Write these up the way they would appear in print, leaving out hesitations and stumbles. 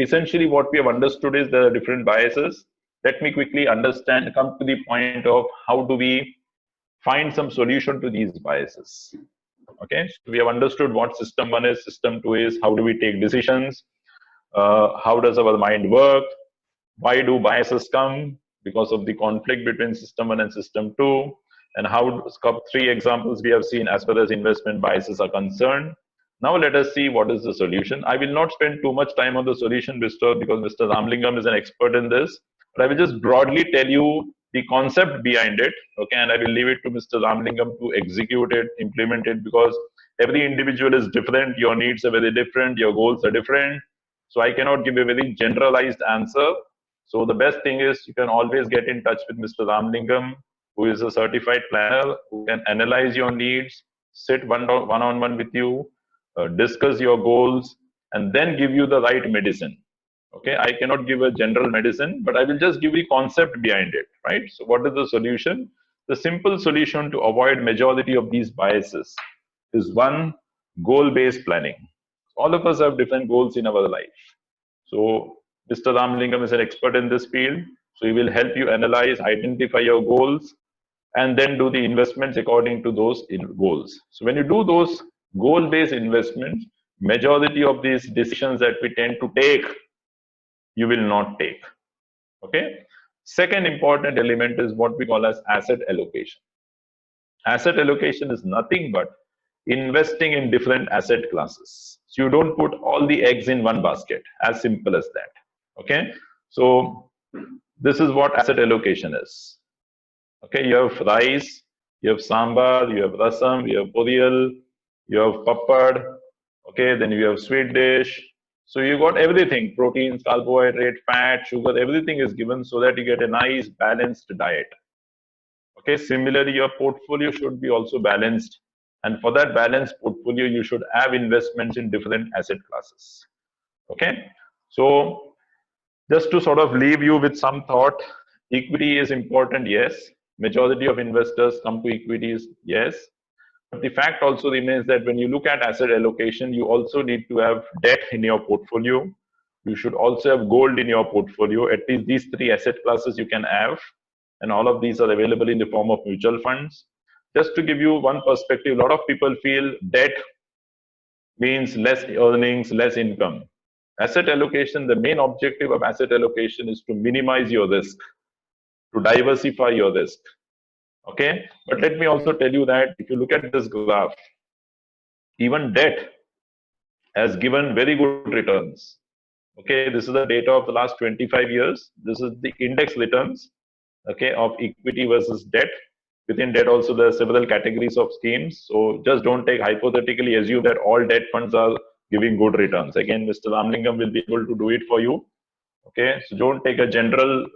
essentially what we have understood is there are different biases. Let me quickly come to the point of how do we find some solution to these biases. Okay, so we have understood what system 1 is, system 2 is, how do we take decisions, how does our mind work, why do biases come because of the conflict between system 1 and system 2, and how 3 examples we have seen as far as investment biases are concerned. Now let us see what is the solution. I will not spend too much time on the solution, because Mr. Ramlingam is an expert in this, but I will just broadly tell you the concept behind it, okay, and I will leave it to Mr. Ramlingam to execute it, implement it, because every individual is different, your needs are very different, your goals are different, so I cannot give a very generalized answer. So the best thing is you can always get in touch with Mr. Ramlingam, who is a certified planner, who can analyze your needs, sit one-on-one with you, discuss your goals, and then give you the right medicine. Okay, I cannot give a general medicine, but I will just give you concept behind it, right? So what is the solution? The simple solution to avoid majority of these biases is one, goal-based planning. All of us have different goals in our life. So Mr. Ramlingam is an expert in this field. So he will help you analyze, identify your goals, and then do the investments according to those goals. So when you do those goal-based investments, majority of these decisions that we tend to take, you will not take. Okay. Second important element is what we call as asset allocation. Asset allocation is nothing but investing in different asset classes. So you don't put all the eggs in one basket, as simple as that. Okay. So this is what asset allocation is. Okay. You have rice, you have sambar, you have rasam, you have poriyal, you have papad. Okay. Then you have sweet dish. So you got everything, proteins, carbohydrate, fat, sugar, everything is given so that you get a nice balanced diet. Okay, similarly, your portfolio should be also balanced. And for that balanced portfolio, you should have investments in different asset classes. Okay, so just to sort of leave you with some thought, equity is important, yes. Majority of investors come to equities, yes. But the fact also remains that when you look at asset allocation, you also need to have debt in your portfolio. You should also have gold in your portfolio. At least these 3 asset classes you can have. And all of these are available in the form of mutual funds. Just to give you one perspective, a lot of people feel debt means less earnings, less income. Asset allocation, the main objective of asset allocation is to minimize your risk, to diversify your risk. Okay, but let me also tell you that if you look at this graph, even debt has given very good returns. Okay, this is the data of the last 25 years. This is the index returns, okay, of equity versus debt. Within debt also there are several categories of schemes. So just don't take hypothetically assume that all debt funds are giving good returns. Again, Mr. Ramlingam will be able to do it for you. Okay, so don't take a general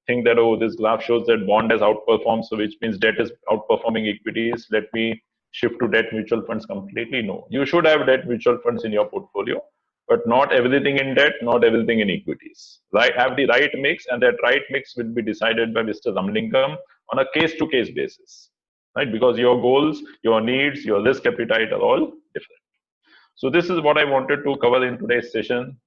think that, oh, this graph shows that bond has outperformed, so which means debt is outperforming equities. Let me shift to debt mutual funds completely. No, you should have debt mutual funds in your portfolio, but not everything in debt, not everything in equities. Right? Have the right mix, and that right mix will be decided by Mr. Ramlingam on a case-to-case basis. Right? Because your goals, your needs, your risk appetite are all different. So this is what I wanted to cover in today's session.